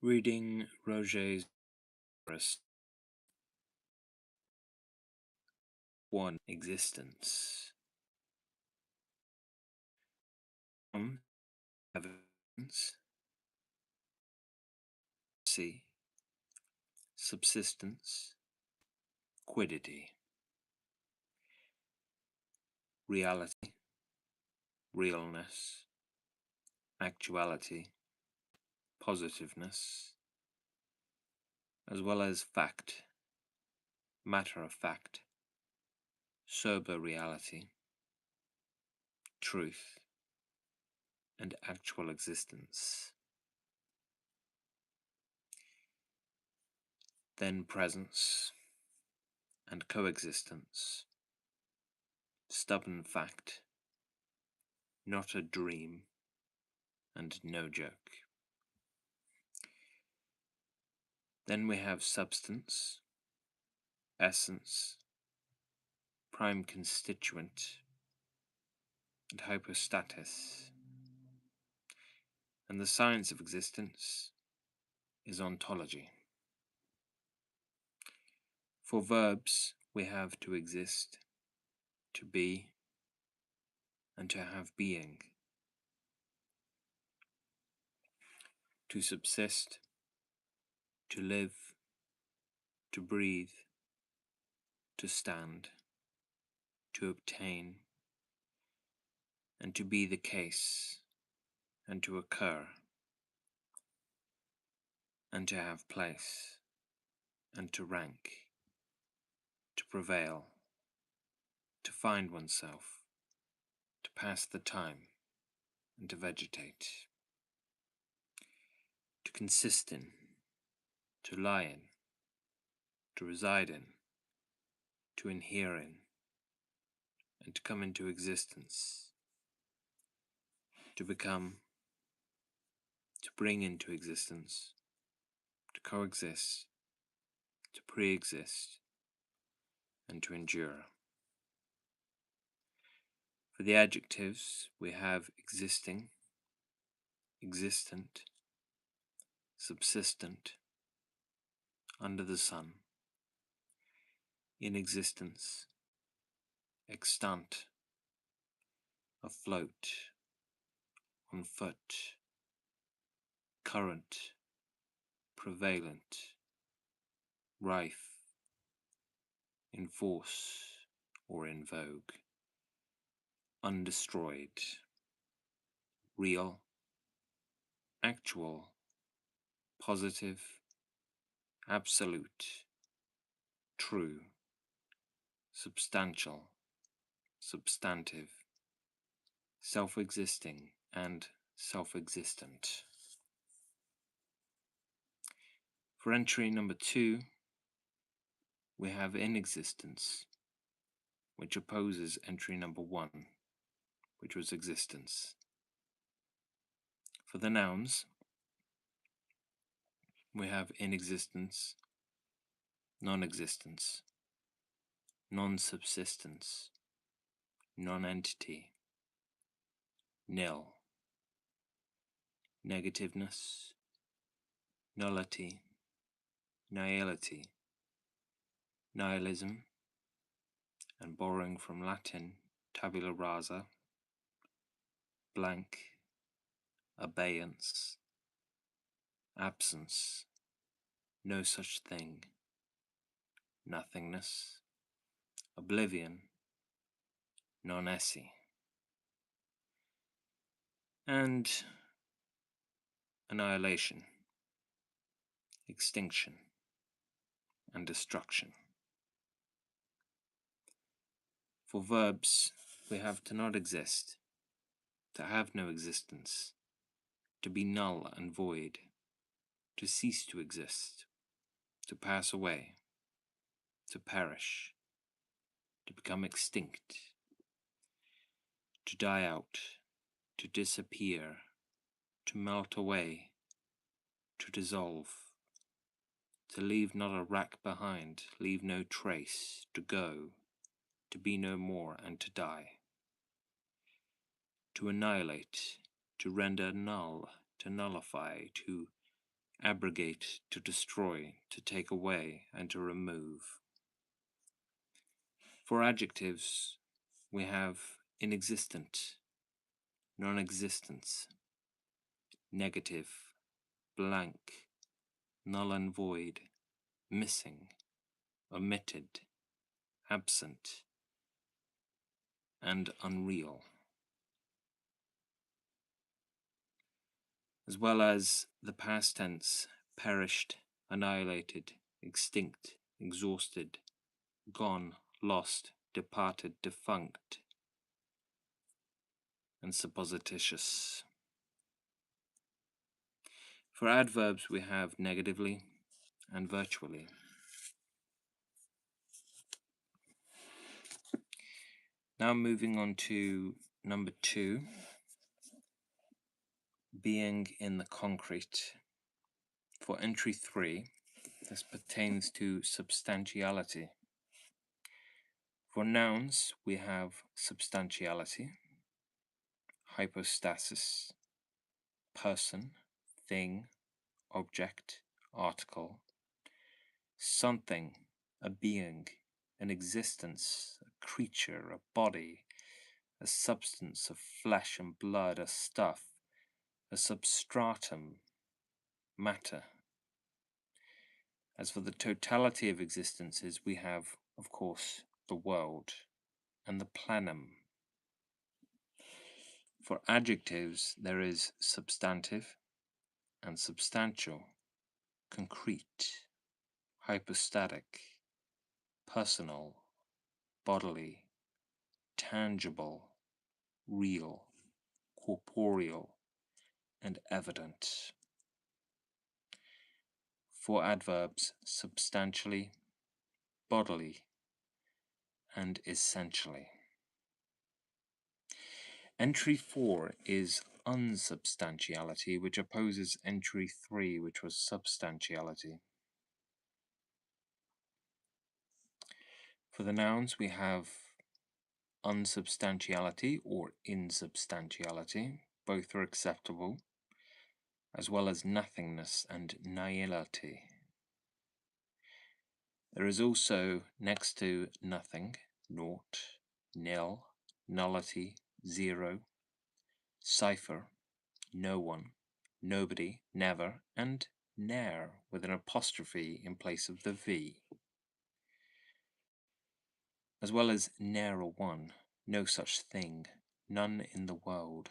Reading Roget's Thesaurus. 1. Existence. Evidence. C. Subsistence. Quiddity. Reality. Realness. Actuality. Positiveness. As well as fact. Matter of fact. Sober reality. Truth. And actual existence. Then presence and coexistence. Stubborn fact. Not a dream. And no joke. Then we have substance, essence, prime constituent, and hypostatus. And the science of existence is ontology. For verbs, we have to exist, to be, and to have being. To subsist, to live, to breathe, to stand, to obtain, and to be the case, and to occur, and to have place, and to rank, to prevail, to find oneself, to pass the time, and to vegetate, to consist in, to lie in, to reside in, to inhere in, and to come into existence, to become, to bring into existence, to coexist, to pre-exist, and to endure. For the adjectives, we have existing, existent, subsistent, under the sun, in existence, extant, afloat, on foot, current, prevalent, rife, in force or in vogue, undestroyed, real, actual, positive, absolute, true, substantial, substantive, self-existing, and self-existent. For entry number 2, we have in existence, which opposes entry number 1, which was existence. For the nouns, we have in existence, non-existence, non-subsistence, non-entity, nil, negativeness, nullity, nihility, nihilism, and borrowing from Latin tabula rasa, blank, abeyance, absence, no such thing, nothingness, oblivion, non-esse, and annihilation, extinction, and destruction. For verbs, we have to not exist, to have no existence, to be null and void, to cease to exist, to pass away, to perish, to become extinct, to die out, to disappear, to melt away, to dissolve, to leave not a rack behind, leave no trace, to go, to be no more, and to die. To annihilate, to render null, to nullify, to abrogate, to destroy, to take away, and to remove. For adjectives, we have inexistent, non-existence, negative, blank, null and void, missing, omitted, absent, and unreal, as well as the past tense perished, annihilated, extinct, exhausted, gone, lost, departed, defunct, and supposititious. For adverbs, we have negatively and virtually. Now moving on to number 2, being in the concrete. For entry 3, this pertains to substantiality. For nouns, we have substantiality, hypostasis, person, thing, object, article, something, a being, an existence, a creature, a body, a substance of flesh and blood, a stuff, a substratum, matter. As for the totality of existences, we have, of course, the world and the plenum. For adjectives, there is substantive and substantial, concrete, hypostatic, personal, bodily, tangible, real, corporeal, and evident. For adverbs, substantially, bodily, and essentially. Entry 4 is unsubstantiality, which opposes entry 3, which was substantiality. For the nouns, we have unsubstantiality or insubstantiality. Both are acceptable, as well as nothingness and nihility. There is also, next to nothing, naught, nil, nullity, zero, cipher, no one, nobody, never, and ne'er with an apostrophe in place of the V, as well as ne'er a one, no such thing, none in the world,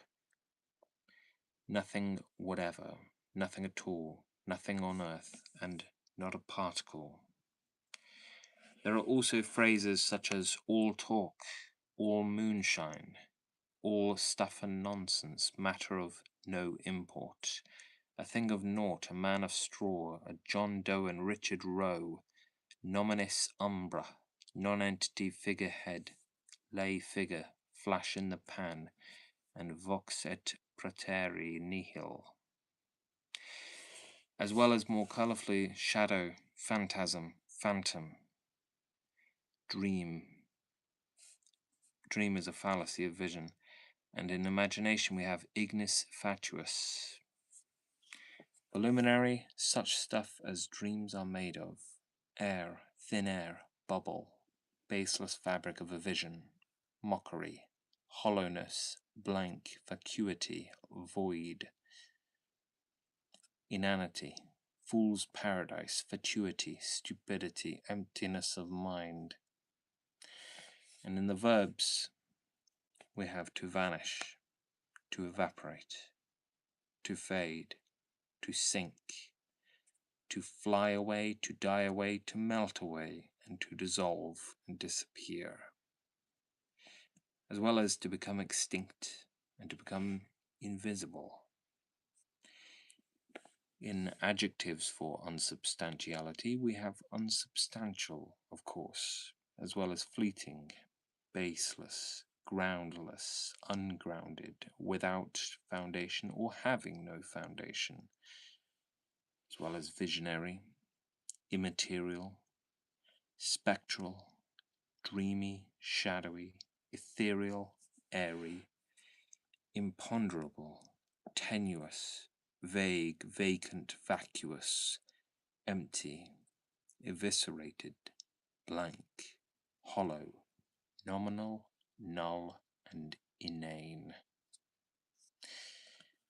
nothing whatever, nothing at all, nothing on earth, and not a particle. There are also phrases such as all talk, all moonshine, all stuff and nonsense, matter of no import, a thing of naught, a man of straw, a John Doe and Richard Roe, nominis umbra, nonentity figurehead, lay figure, flash in the pan, and vox et praeteri nihil, as well as more colourfully shadow, phantasm, phantom, dream. Dream is a fallacy of vision. And in imagination we have ignis fatuus. Voluminary, such stuff as dreams are made of. Air, thin air, bubble, baseless fabric of a vision. Mockery, hollowness, blank, vacuity, void. Inanity, fool's paradise, fatuity, stupidity, emptiness of mind. And in the verbs, we have to vanish, to evaporate, to fade, to sink, to fly away, to die away, to melt away, and to dissolve and disappear, as well as to become extinct and to become invisible. In adjectives for unsubstantiality, we have unsubstantial, of course, as well as fleeting, baseless, groundless, ungrounded, without foundation or having no foundation, as well as visionary, immaterial, spectral, dreamy, shadowy, ethereal, airy, imponderable, tenuous, vague, vacant, vacuous, empty, eviscerated, blank, hollow, nominal, null, and inane.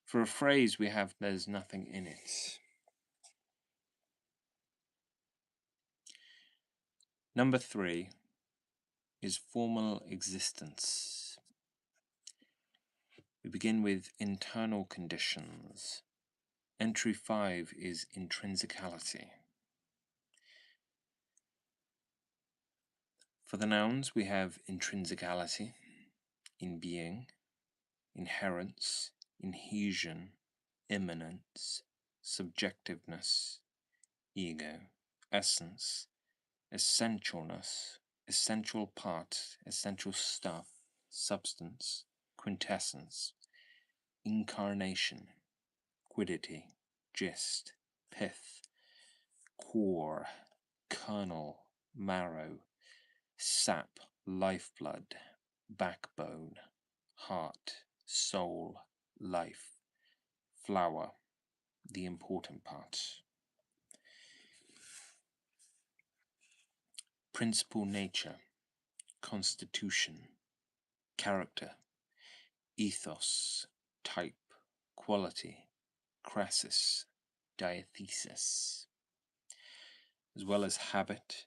For a phrase we have there's nothing in it. Number 3 is formal existence. We begin with internal conditions. Entry 5 is intrinsicality. For the nouns, we have intrinsicality, in being, inherence, inhesion, immanence, subjectiveness, ego, essence, essentialness, essential part, essential stuff, substance, quintessence, incarnation, quiddity, gist, pith, core, kernel, marrow, sap, lifeblood, backbone, heart, soul, life, flower, the important part. Principal nature, constitution, character, ethos, type, quality, crassus, diathesis, as well as habit,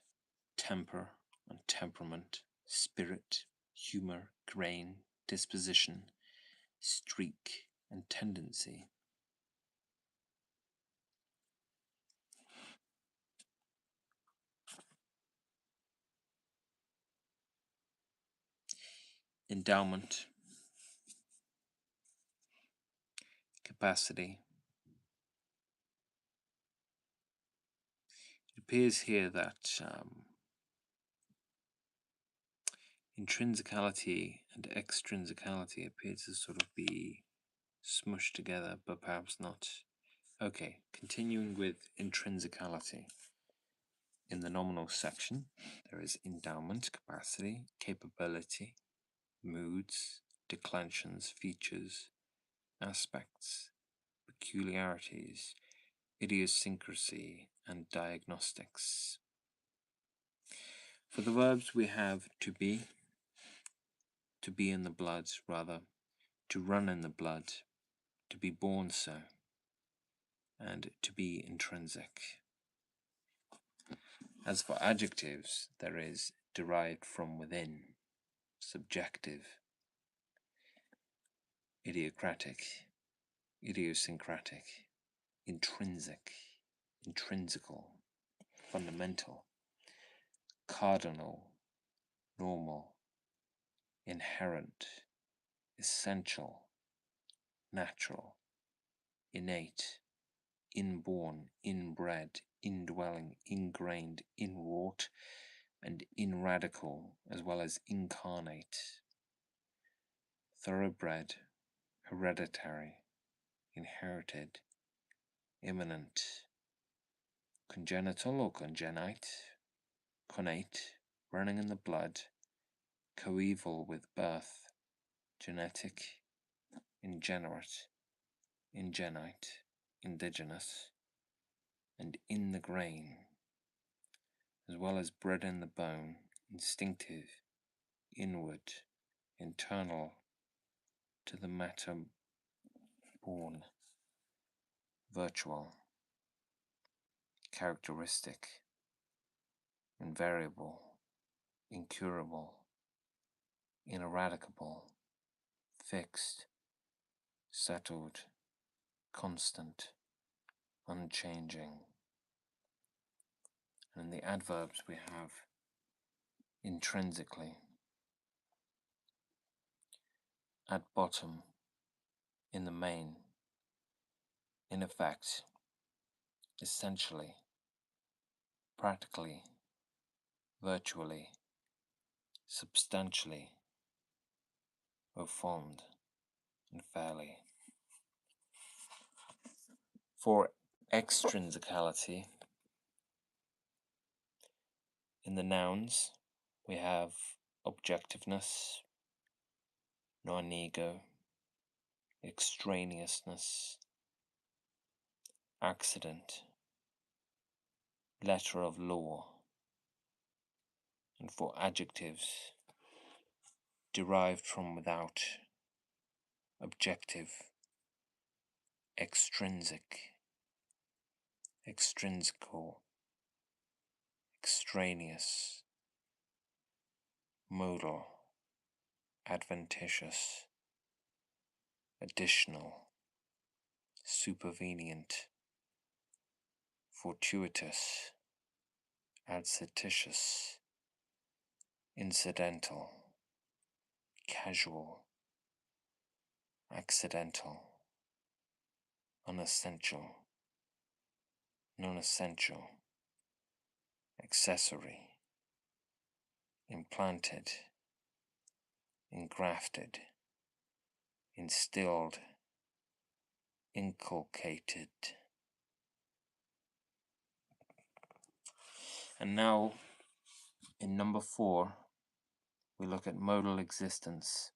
temper and temperament, spirit, humor, grain, disposition, streak, and tendency. Endowment, capacity. It appears here that intrinsicality and extrinsicality appear to sort of be smushed together, but perhaps not. Okay, continuing with intrinsicality. In the nominal section, there is endowment, capacity, capability, moods, declensions, features, aspects, peculiarities, idiosyncrasy, and diagnostics. For the verbs, we have to be in the blood, rather, to run in the blood, to be born so, and to be intrinsic. As for adjectives, there is derived from within, subjective, idiocratic, idiosyncratic, intrinsic, intrinsical, fundamental, cardinal, normal, inherent, essential, natural, innate, inborn, inbred, indwelling, ingrained, inwrought, and inradical, as well as incarnate, thoroughbred, hereditary, inherited, immanent, congenital or congenite, connate, running in the blood, coeval with birth, genetic, ingenerate, ingenite, indigenous, and in the grain, as well as bred in the bone, instinctive, inward, internal, to the matter born, virtual, characteristic, invariable, incurable, ineradicable, fixed, settled, constant, unchanging. And in the adverbs we have intrinsically, at bottom, in the main, in effect, essentially, practically, virtually, substantially, au fond, and fairly. For extrinsicality, in the nouns, we have objectiveness, non-ego, extraneousness, accident, letter of law, and for adjectives derived from without, objective, extrinsic, extrinsical, extraneous, modal, adventitious, additional, supervenient, fortuitous, adventitious, incidental, casual, accidental, unessential, non-essential, accessory, implanted, engrafted, instilled, inculcated. And now, in number 4, we look at modal existence.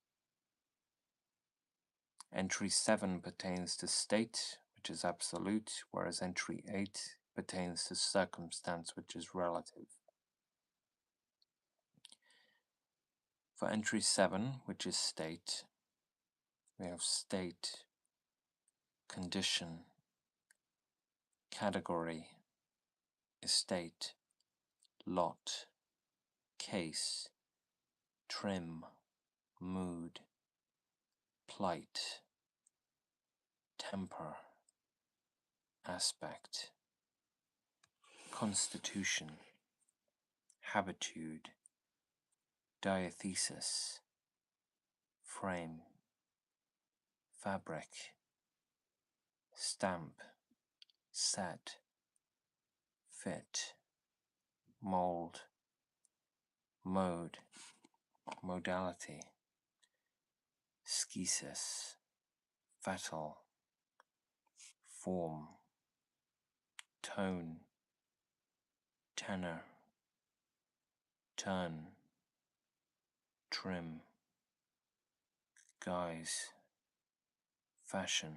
Entry 7 pertains to state, which is absolute, whereas entry 8 pertains to circumstance, which is relative. For entry 7, which is state, we have state, condition, category, estate, lot, case, trim, mood, plight, temper, aspect, constitution, habitude, diathesis, frame, fabric, stamp, set, fit, mold, mode, modality, schisis, fatal, form, tone, tenor, turn, trim, guise, fashion,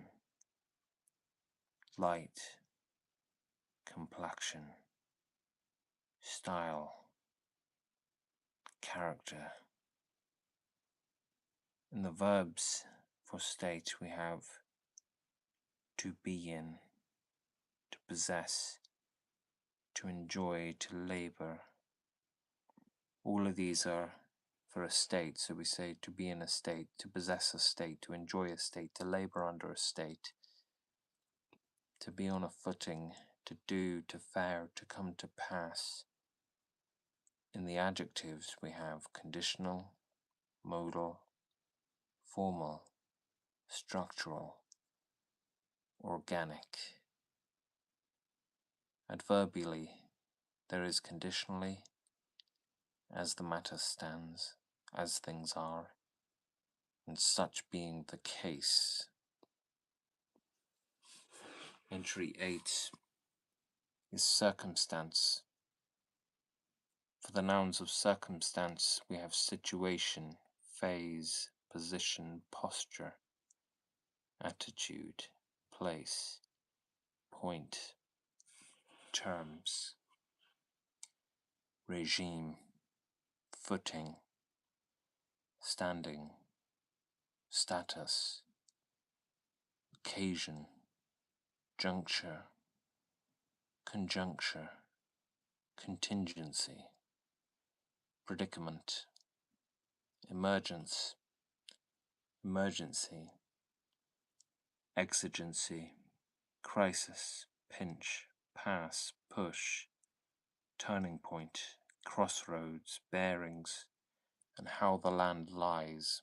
light, complexion, style, character. In the verbs for state we have to be in, to possess, to enjoy, to labor. All of these are for a state, so we say to be in a state, to possess a state, to enjoy a state, to labor under a state, to be on a footing, to do, to fare, to come to pass. In the adjectives we have conditional, modal, formal, structural, organic. Adverbially, there is conditionally, as the matter stands, as things are, and such being the case. Entry 8 is circumstance. For the nouns of circumstance, we have situation, phase, position, posture, attitude, place, point, terms, regime, footing, standing, status, occasion, juncture, conjuncture, contingency, predicament, emergence, emergency, exigency, crisis, pinch, pass, push, turning point, crossroads, bearings, and how the land lies.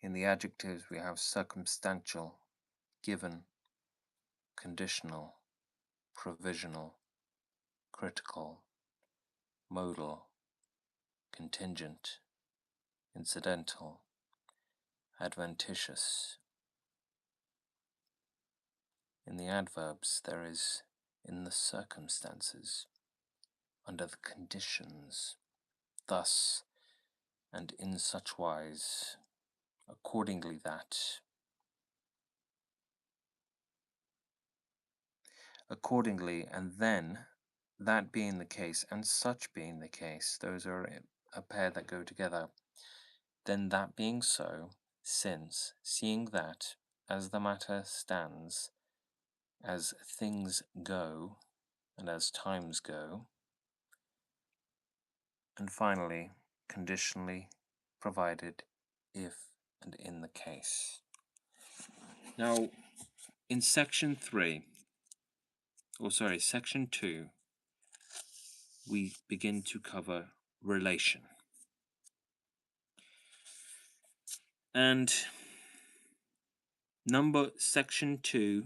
In the adjectives we have circumstantial, given, conditional, provisional, critical, modal, contingent, incidental, adventitious. In the adverbs there is in the circumstances, under the conditions, thus and in such wise, accordingly that, Accordingly, and then, that being the case, and such being the case, those are a pair that go together. Then that being so, since, seeing that, as the matter stands, as things go, and as times go, and finally, conditionally provided if and in the case. Now, in section 2, we begin to cover relation. And section 2,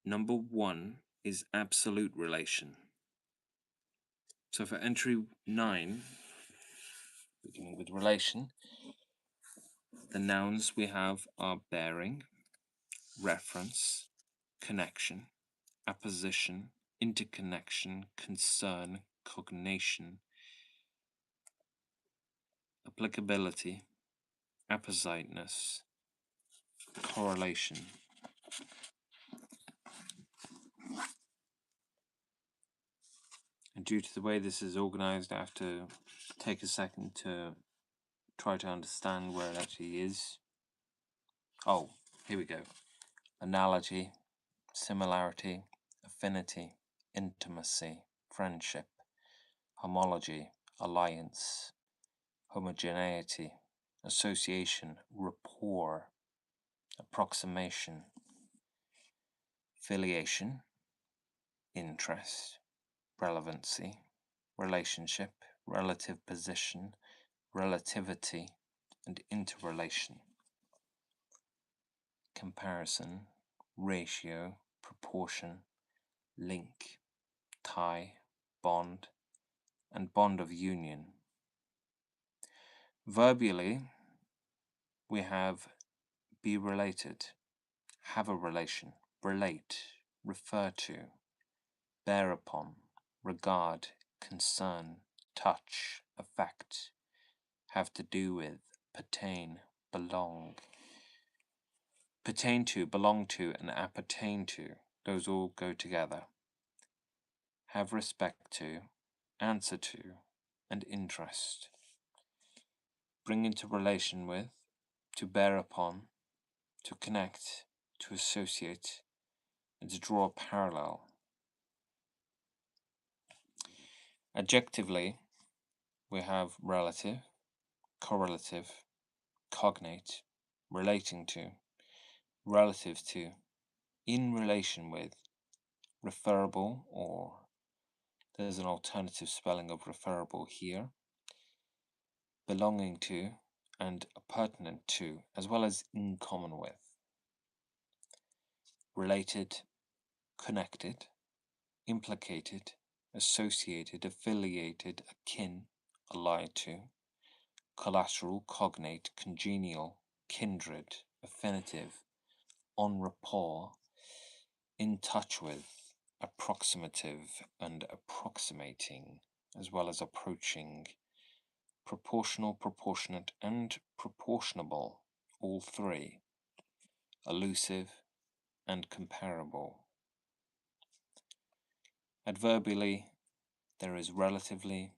number 1 is absolute relation. So for entry 9, beginning with relation, the nouns we have are bearing, reference, connection, apposition, interconnection, concern, cognation, applicability, appositeness, correlation. And due to the way this is organized, I have to take a second to try to understand where it actually is. Oh, here we go. Analogy, similarity, affinity, intimacy, friendship, homology, alliance, homogeneity, association, rapport, approximation, filiation, interest, relevancy, relationship, relative position, relativity, and interrelation, comparison, ratio, proportion, link, tie, bond, and bond of union. Verbally, we have be related, have a relation, relate, refer to, bear upon, regard, concern, touch, affect, have to do with, pertain, belong. Pertain to, belong to, and appertain to, those all go together. Have respect to, answer to, and interest. Bring into relation with, to bear upon, to connect, to associate, and to draw a parallel. Adjectively, we have relative, correlative, cognate, relating to, relative to, in relation with, referable, or there's an alternative spelling of referable here, belonging to, and pertinent to, as well as in common with. Related, connected, implicated, associated, affiliated, akin, allied to, collateral, cognate, congenial, kindred, affinitive, en rapport, in touch with, approximative and approximating, as well as approaching, proportional, proportionate, and proportionable, all three, elusive and comparable. Adverbially, there is relatively,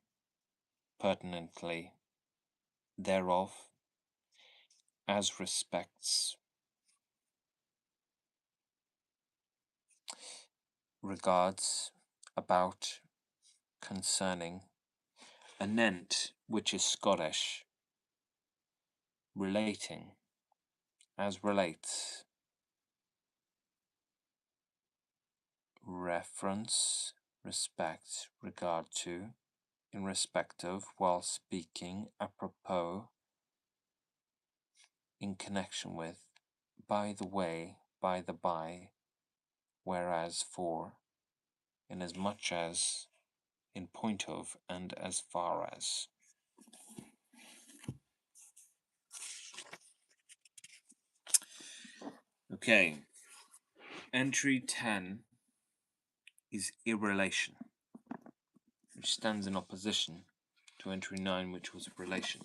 pertinently, thereof, as respects, regards, about, concerning, anent, which is Scottish, relating, as relates, reference, respect, regard to, in respect of, while speaking, apropos, in connection with, by the way, by the by, whereas for, inasmuch as, in point of, and as far as. Okay, entry 10 is irrelation, which stands in opposition to entry 9, which was relation.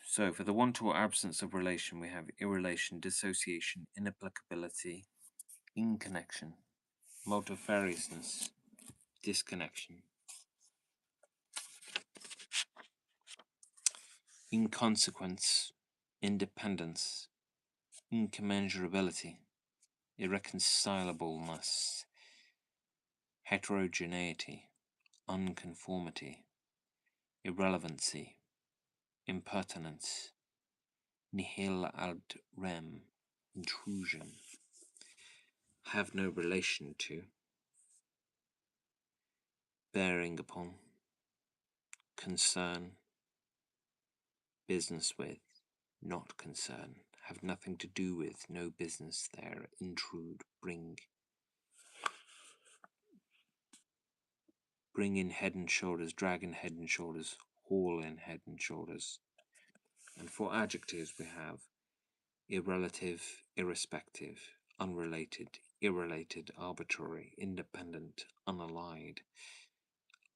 So for the want or absence of relation, we have irrelation, dissociation, inapplicability, in connection, multifariousness, disconnection, inconsequence, independence, incommensurability, irreconcilableness, heterogeneity, unconformity, irrelevancy, impertinence, nihil ad rem, intrusion, have no relation to, bearing upon, concern, business with, not concern, have nothing to do with, no business there, intrude, bring in head and shoulders, drag in head and shoulders, haul in head and shoulders. And for adjectives we have irrelative, irrespective, unrelated, irrelated, arbitrary, independent, unallied,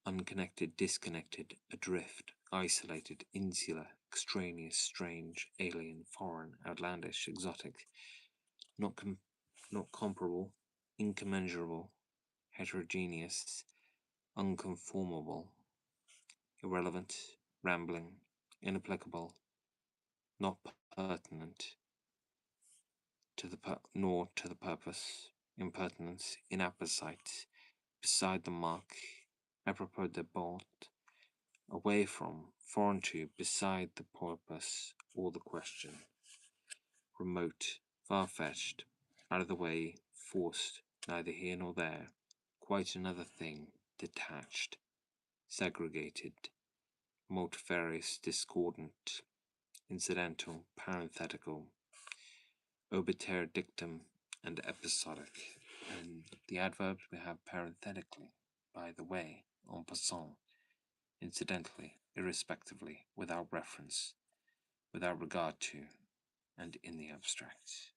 unconnected, disconnected, adrift, isolated, insular, extraneous, strange, alien, foreign, outlandish, exotic, not comparable, incommensurable, heterogeneous, unconformable, irrelevant, rambling, inapplicable, not pertinent to the nor to the purpose, impertinence, inapposite, beside the mark, apropos de bord, away from, foreign to, beside the purpose or the question, remote, far-fetched, out of the way, forced, neither here nor there, quite another thing, detached, segregated, multifarious, discordant, incidental, parenthetical, obiter dictum, and episodic. And the adverbs we have parenthetically, by the way, en passant, incidentally, irrespectively, without reference, without regard to, and in the abstract.